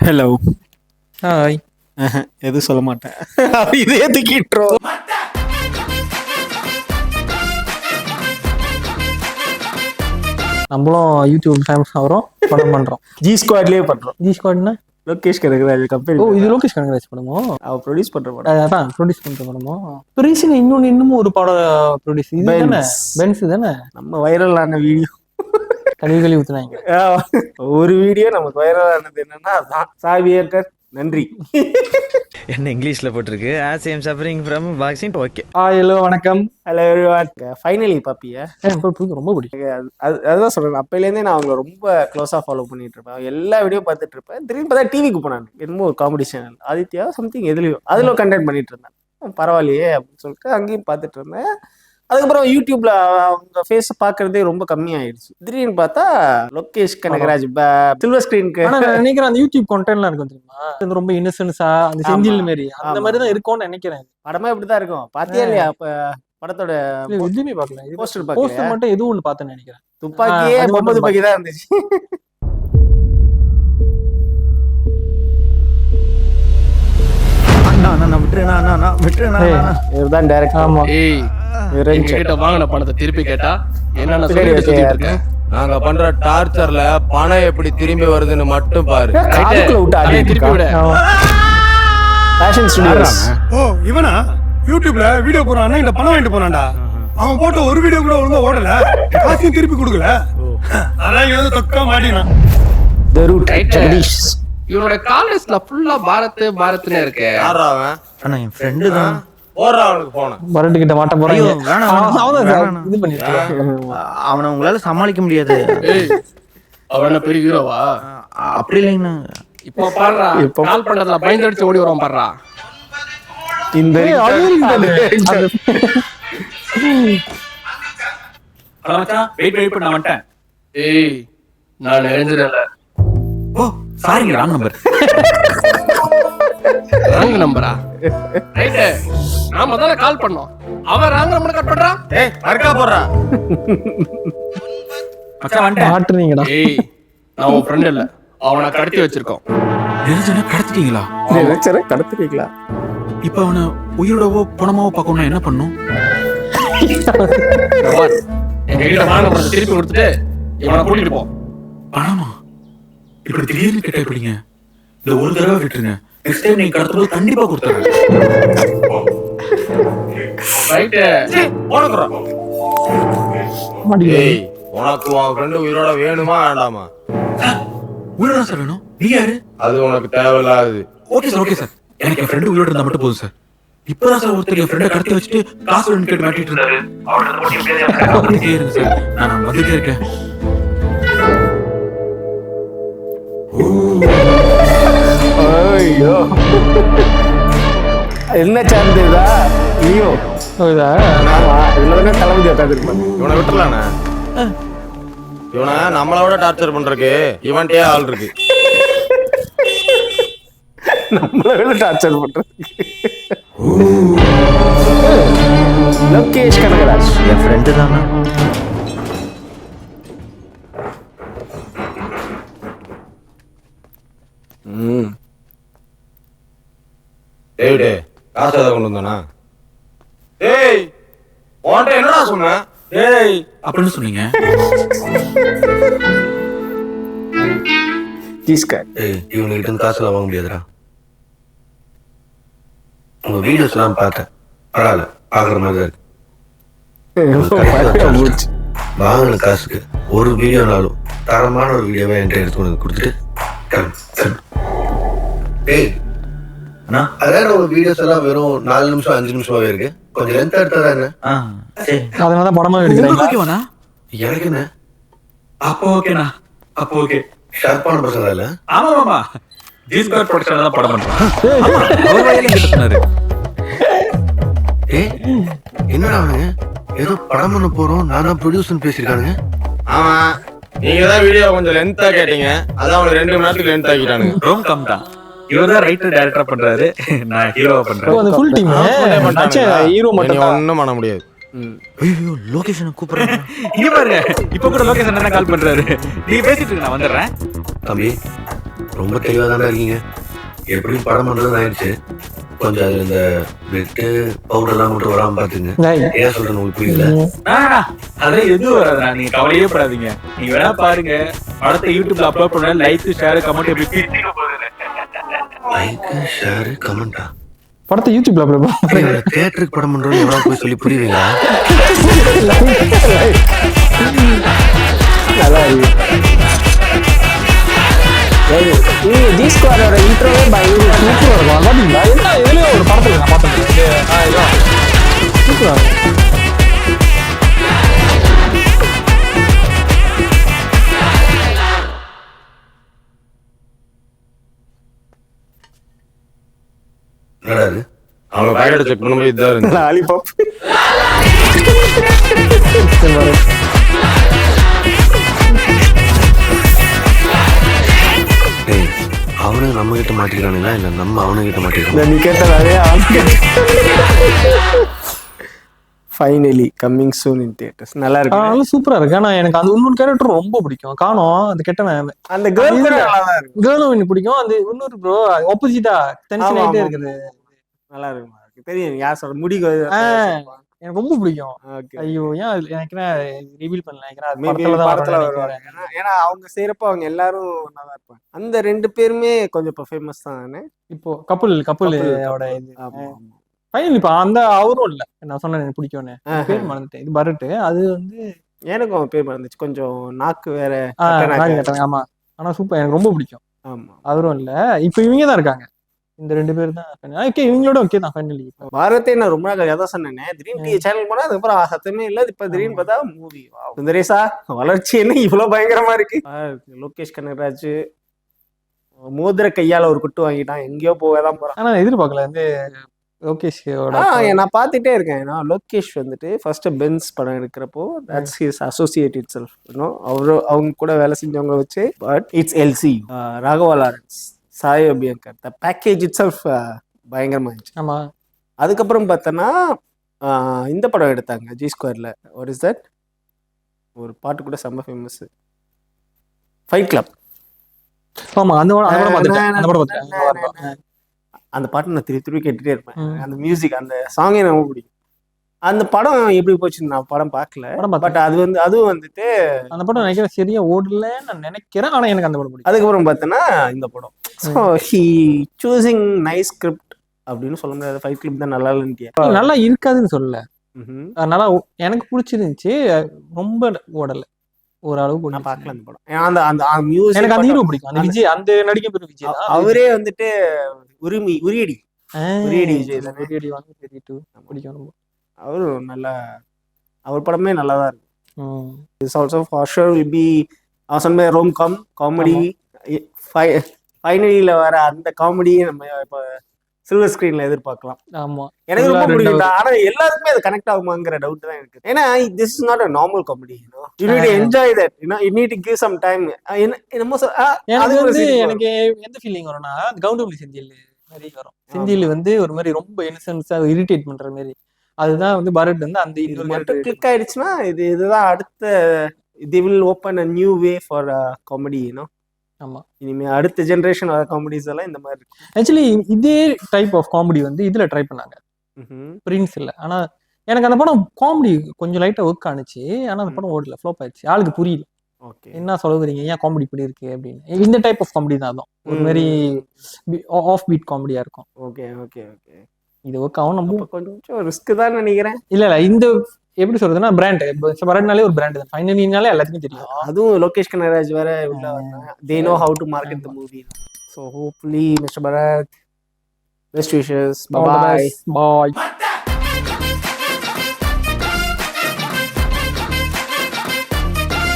Hello. Hi. எதுவும் சொல்ல மாட்டேன். இதே தூக்கிட்டுறோம். நம்மளும் யூடியூப் ஃபேமஸ் ஆகிறோம், படம் பண்றோம். ஜி ஸ்குவாட்லயே பண்றோம். ஜி ஸ்குவாட்னா லோகேஷ் கனகராஜ் கம்பெனி. ஓ, இது லோகேஷ் கனகராஜ் படமோ? அவ ப்ரொடியூஸ் பண்ற படம். அதான் ப்ரொடியூஸ் பண்ற படமோ? இப்போ ரீசெண்டாக இன்னமும் ஒரு படம் ப்ரொடியூஸ் இது தானே, பென்ஸ் தானே. நம்ம வைரல் ஆன வீடியோ கழுவி ஊத்துனாங்க. ஒரு வீடியோ நமக்கு வைரல் ஆனது என்னன்னா சாவியர் நன்றி. என்ன இங்கிலீஷ்ல போட்டிருக்கு? as I am suffering from vaccine. Okay. Hello, வணக்கம். Hello everyone. ஃபைனலி பாப்பியா? ரொம்ப பிடிக்கும். அதுதான் சொல்றேன். அப்பையிலேருந்தே நான் அவங்களை ரொம்ப க்ளோஸா ஃபாலோ பண்ணிட்டு இருப்பேன். எல்லா வீடியோ பார்த்துட்டு இருப்பேன். திடீர்னு பார்த்தா டிவிக்கு போனாங்க. என்னமோ ஒரு காமெடி சேனல் ஆதித்யா சம்திங் எதுலையோ அதுல கண்டென்ட் பண்ணிட்டு இருந்தேன். பரவாயில்லையே அப்படின்னு சொல்லிட்டு அங்கேயும் பார்த்துட்டு இருந்தேன். அதுக்கப்புறம் யூடியூப்ல அவங்க ஃபேஸ் பாக்குறதே ரொம்ப கம்மியாயிடுச்சு. திடீர்னு பார்த்தா லோகேஷ் கனகராஜ் சில்வர் ஸ்கிரீனுக்கு நினைக்கிறேன் அந்த யூடியூப் கண்டென்ட்லாம் இருக்கும் தெரியுமா, ரொம்ப இன்னசென்ஸா அந்த செந்தில் மாரி அந்த மாதிரி தான் இருக்கும்னு நினைக்கிறேன். படமே இப்படிதான் இருக்கும். பாத்தியா இல்லையா? அப்ப படத்தோட எதுவுமே பார்க்கல, போஸ்டர் மட்டும் எதுவும் ஒன்று பார்த்தேன்னு நினைக்கிறேன். துப்பாக்கியே பொம்மை துப்பாக்கி தான் இருந்துச்சு. இதுதான் டைரக்ட். ஆமா. கிட்ட வாங்கின பணத்தை திருப்பி கேட்டா என்னென்ன சொல்லிட்டு சுத்திட்டு இருக்க? நாங்க பண்ற டார்ச்சர்ல பணம் எப்படி திரும்பி வருதுன்னு மட்டும் பாரு. திருப்பி விட. Fashion studios. ஓ, இவனா யூடியூப்ல வீடியோ போறானா? இந்த பணம் வாங்கிட்டு போறான்டா. அவன் போட்ட ஒரு வீடியோ கூட ஒழுங்கா ஓடல, காசையும் திருப்பி கொடுக்கல. அதான் இவன் தொக்கா மாட்டினா. The root Jagadish. இவனோட காலேஜ்ல ஃபுல்லா பாரத்னே இருக்கு. யாரா அவன்? அண்ணா என் ஃப்ரெண்டு தான். போறா அவனுக்கு போன. வரட்டு கிட்ட மாட்ட போறாங்க. இது பண்ணிட்டு அவனை உங்களால சமாளிக்க முடியாது. அவன பெரிய ஹீரோவா? அப்படி இல்லைங்கண்ணா. இப்போ பாடுறா, கால் பண்றதுல பயந்தடிச்சு ஓடி வரோம் பாடுறா. இந்த வெயிட் நான் வந்துட்டேன். ஏய், நான் நெருஞ்சிடல. ஓ சாரிங்க, ராங் நம்பர். ராங் நம்பரா? ரைட், நாம தான கால் பண்ணோம். அவன் ராங் நம்பர் கட் பண்றான். ஏய் மறக்கா போறா. மச்சான் வந்துட்டேன். மாட்டுறீங்கடா. ஏய், நான் உன் ஃப்ரெண்ட் இல்ல, அவனை கடத்தி வச்சிருக்கோம். நிரஞ்சனை கடத்திட்டீங்களா? நினைச்சற கடத்துறீங்களா? இப்ப அவனை உயிரோடவோ பணமாவோ பார்க்கணும்னா என்ன பண்ணும்? எங்ககிட்ட வாங்கின பணத்தை திருப்பி கொடுத்துட்டு இவனை கூட்டிட்டு போ. பணமா? இப்படி திடீர்னு கேட்டா எப்படிங்க? இந்த ஒரு தடவை விட்டுருங்க. நெக்ஸ்ட் டைம் நீங்க கடத்தும்போது கண்டிப்பா கொடுத்துறேன். ரைட், போனக்குறா. ஏய், உனக்கு உன் ஃப்ரெண்டு உயிரோட வேணுமா வேண்டாமா? உயிரோட சார் வேணும். நீங்க யாரு? அது உனக்கு தேவையில்லாது. Okay sir. எனக்கு என் ஃப்ரெண்டு உயிரோட இருந்தா மட்டும் போதும் சார். இப்பதான் சார் ஒருத்தர் என் ஃப்ரெண்டை கடத்தி வச்சுட்டு காசு வேணும் கேட்டு மாட்டிட்டு இருந்தாரு. வந்துட்டே இருங்க சார், நான் வந்துட்டே இருக்கேன். ஐயோ, என்ன சார்ந்ததா? ஐயோ, ஆமா, இதுல தளபதி உட்காந்துருப்பாங்க. இவனை விட்டுலானே. இவனை நம்மளோட டார்ச்சர் பண்றதுக்கு இவன்ட்டே ஆள் இருக்கு. நம்மள டார்ச்சர் பண்றதுக்கு லோகேஷ் கனகராஜ் என் ஃப்ரெண்டு தானா? டேய் காசு எதை கொண்டு வந்தானா? டேய் உன்கிட்ட என்னடா சொன்னேன்? ஏய் அப்படின்னு சொன்னீங்க. ஏய், இவனுக்கிட்ட இருந்து காசுலாம் வாங்க முடியாதுடா. உங்க வீடியோஸ் எல்லாம் பார்த்தேன், பரவாயில்ல, பாக்குற மாதிரி தான் இருக்கு. வாங்கின காசுக்கு ஒரு வீடியோனாலும் தரமான ஒரு வீடியோவை என்கிட்ட எடுத்து உனக்கு கொடுத்துட்டு டேய் அண்ணா அதான் ஒரு வீடியோஸ் எல்லாம் வெறும் 4 நிமிஷம் 5 நிமிஷமாவே இருக்கு. கொஞ்சம் லென்த் எடுத்ததா என்ன? அதனாலதான் படமா எடுக்கிறேன். ஓகேவாண்ணா? எனக்கு என்ன? அப்போ ஓகேண்ணா, அப்போ ஓகே. ஷார்ப்பான பசங்க இல்ல? ஆமா ஜிஸ்கார்ட் ப்ரொடக்ஷன்ல தான் படம் பண்றோம். ஆமா, அவர் வயலே கிட்ட சொன்னாரு. ஏய், என்னடா அவனுங்க ஏதோ படம் பண்ண போறோம், நான் தான் ப்ரொடியூசர் பேசிருக்கானுங்க. ஆமா, நீங்க தான் வீடியோ கொஞ்சம் லென்த்தா கேட்டீங்க, அதான் அவனுக்கு 2 மணி நேரத்துக்கு லென்த் ஆக்கிட்டானுங்க. ரோம் கம் தான். இவர் தான் ரைட்டர் டைரக்டர் பண்றாரு, நான் ஹீரோவா பண்றேன். அந்த ஃபுல் டீம் ஹீரோ மட்டும் ஒண்ணும் பண்ண முடியாது. ஐயோ லொகேஷனை கூப்பிடுறேன். இங்க பாருங்க, இப்ப கூட லொகேஷன் என்ன கால் பண்றாரு. நீ பேசிட்டு இருக்க, நான் வந்துடுறேன். தம்பி ரொம்ப தெளிவாக தானே இருக்கீங்க. எப்படி படம் பண்ணுறது ஆயிடுச்சு. கொஞ்சம் அதில் இந்த பிரெட்டு பவுடர்லாம் மட்டும் வராமல் பார்த்துங்க. ஏன் சொல்கிறேன் உங்களுக்கு புரியல? அதெல்லாம் எதுவும் வராதா, நீங்க கவலையே படாதீங்க. நீங்க வேணா பாருங்க, படத்தை யூடியூப்ல அப்லோட் பண்ண லைக் ஷேர் கமெண்ட் எப்படி பிரிச்சுக்க போகுது. லைக்கு ஷேரு கமெண்டா? படத்தை யூடியூப்ல அப்லோட் தியேட்டருக்கு படம் பண்ணுறோம் எவ்வளோ போய் சொல்லி புரியுவீங்களா? நல்லா இருக்கு. ஜி ஸ்குவாரோட இன்ட்ரோவே பயங்கர சூப்பரா இருக்கும். பாத்தீங்களா என்ன இதுலயும் ஒரு படத்துல நான் பார்த்தேன். சூப்பரா இருக்கும். என்னடா இது? அவங்க பேக்கெட்டை செக் பண்ணும்போது இதுதான் இருந்துச்சு. லாலிபாப். டேய், அவனுங்க நம்ம கிட்ட மாட்டிக்கிறானுங்களா இல்லை நம்ம அவனுங்கிட்ட மாட்டிக்கிறாங்க? நீ கேட்டதாவே finally coming soon in theatres. நல்லா இருக்கு. நல்லா சூப்பரா இருக்கு. ஆனா எனக்கு அந்த இன்னொரு கேரக்டர் ரொம்ப பிடிக்கும். காணோம் அந்த கெட்டவன். அந்த கேர்ள் கூட நல்லா தான் இருக்கு. கேர்ளும் எனக்கு பிடிக்கும். அந்த இன்னொரு ப்ரோ ஆப்போசிட்டா டென்ஷன் ஆயிட்டே இருக்குது. நல்லா இருக்கு. தெரியும் யார் சொல்ற முடி. எனக்கு ரொம்ப பிடிக்கும். ஓகே. ஐயோ ஏன் எனக்கு ரிவீல் பண்ணல. படத்துல வருவாங்க. ஏன்னா அவங்க செய்யறப்ப அவங்க எல்லாரும் நல்லா இருப்பாங்க. அந்த 2 பேருமே கொஞ்சம் இப்போ ஃபேமஸ் தானே. இப்போ கப்புள் அவட இது ஃபைனல். இப்ப அந்த அவரும் இல்ல நான் சொன்னேன் எனக்கு பிடிக்கும்னு பேர் மறந்துட்டேன். இது பரட்டு. அது வந்து எனக்கும் அவன் பேர் மறந்துச்சு. கொஞ்சம் நாக்கு வேற. ஆமா ஆனா சூப்பர். எனக்கு ரொம்ப பிடிக்கும். ஆமா அவரும் இல்ல. இப்ப இவங்க தான் இருக்காங்க. இந்த 2 பேர் தான். ஓகே இவங்களோட ஓகே தான் ஃபைனலி. பாரதே நான் ரொம்ப நாள் கதை சொன்னேனே. திடீர்னு டிவி சேனல் போனா அதுக்கப்புறம் சத்தமே இல்லை. இப்ப திடீர்னு பார்த்தா மூவி. சுந்தரேசா வளர்ச்சி என்ன இவ்வளவு பயங்கரமா இருக்கு. லோகேஷ் கனகராஜ் மோதிர கையால ஒரு குட்டு வாங்கிட்டான். எங்கேயோ போகதான் போறான். ஆனா எதிர்பார்க்கல வந்து லோகேஷோட. நான் பார்த்துட்டே இருக்கேன். லோகேஷ் வந்துட்டு ஃபர்ஸ்ட் பென்ஸ் படம் எடுக்கிறப்போ that's his associate itself. அவங்க கூட வேலை செஞ்சவங்க வச்சு. But it's L C Raghava Lawrence Sai Abhyankar the package itself பயங்கரமா இருந்துச்சு. ஆமா. அதுக்கப்புறம் பார்த்தோன்னா இந்த படம் எடுத்தாங்க ஜி ஸ்கொயர்ல. What is that? ஒரு பாட்டு கூட செம்ம ஃபேமஸ், ஃபைட் கிளப். ஆமா அந்த பாட்டு நான் திருப்பி கேட்டுட்டே இருப்பேன். அந்த மியூசிக் அந்த சாங்கே ரொம்ப பிடிக்கும். அந்த படம் எப்படி போச்சுன்னு நான் படம் பார்க்கல. பட் அதுவும் வந்துட்டு அந்த படம் நினைக்கிறேன் சரியா ஓடலன்னு நான் நினைக்கிறேன். ஆனா எனக்கு அந்த படம் பிடிக்கும். அதுக்கப்புறம் பார்த்தோன்னா இந்த படம் சூசிங் நைஸ் ஸ்கிரிப்ட் அப்படின்னு சொல்ல முடியாது. ஃபைட் கிளப் தான் நல்லா இல்லைன்னு நல்லா இருக்காதுன்னு சொல்லல. அதனால எனக்கு பிடிச்சிருந்துச்சு. ரொம்ப ஓடல. ஓரளவு நான் பார்க்கல அந்த படம். அந்த அந்த மியூசிக் எனக்கு அந்த ஹீரோ பிடிக்கும். அந்த விஜய் அந்த நடிகை பேர் விஜய். அவரே வந்துட்டு உரியடி விஜய் தான். உரியடி வாங்க தெரியும் பிடிக்கும் ரொம்ப. அவரும் நல்லா அவர் படமே நல்லா தான் இருக்கும். It's also for sure will be சொன்ன ரோம் காமெடி. ஃபைனலியில் வர அந்த காமெடியை நம்ம இப்போ சில்வர் ஸ்க்ரீன்ல எதிர்பார்க்கலாம். ஆமா எனக்கு ரொம்ப பிடிக்கும். ஆனா எல்லாருக்குமே அது கனெக்ட் ஆகுமாங்கிற டவுட் தான் இருக்கு. ஏன்னா this is not a normal comedy, you know. You need to enjoy that, you know. You need to give some time. எனக்கு எந்த ஃபீலிங் வரும்னா கவுண்டமணி செந்தில் மாதிரி வரும். செந்தில் வந்து ஒரு மாதிரி ரொம்ப இன்னசென்ஸா இரிட்டேட் பண்ற மாதிரி. அதுதான் வந்து பரத் வந்து அந்த இது மட்டும் கிளிக் ஆயிடுச்சுன்னா இதுதான் அடுத்த they will open a new way for comedy, you know. ஆமா இனிமே அடுத்த ஜெனரேஷன் வர காமெடிஸ் எல்லாம் இந்த மாதிரி இருக்கும். ஆக்சுவலி இதே டைப் ஆஃப் காமெடி வந்து இதுல ட்ரை பண்ணாங்க பிரின்ஸ் இல்ல. ஆனா எனக்கு அந்த படம் காமெடி கொஞ்சம் லைட்டா ஒர்க் ஆனிச்சு. ஆனா அந்த படம் ஓடல, ஃப்ளாப் ஆயிடுச்சு. ஆளுக்கு புரியல என்ன சொல்லுறீங்க, ஏன் காமெடி இப்படி இருக்கு அப்படின்னு. இந்த டைப் ஆஃப் காமெடி தான் அதுவும் ஒரு மாதிரி ஆஃப் பீட் காமெடியா இருக்கும். Okay okay okay. இது ஒர்க் ஆகும். நம்ம கொஞ்சம் ரிஸ்க் தான் நினைக்கிறேன். இல்ல இந்த எப்படி சொல்றதுன்னா பிராண்ட் வரனாலே ஒரு பிராண்ட் தான். ஃபைனலினாலே எல்லாத்துக்கும் தெரியும். அதுவும் லோகேஷ் கனகராஜ் வேற they know how to market the movie. So hopefully Mr. Bharat, best wishes. Bye bye.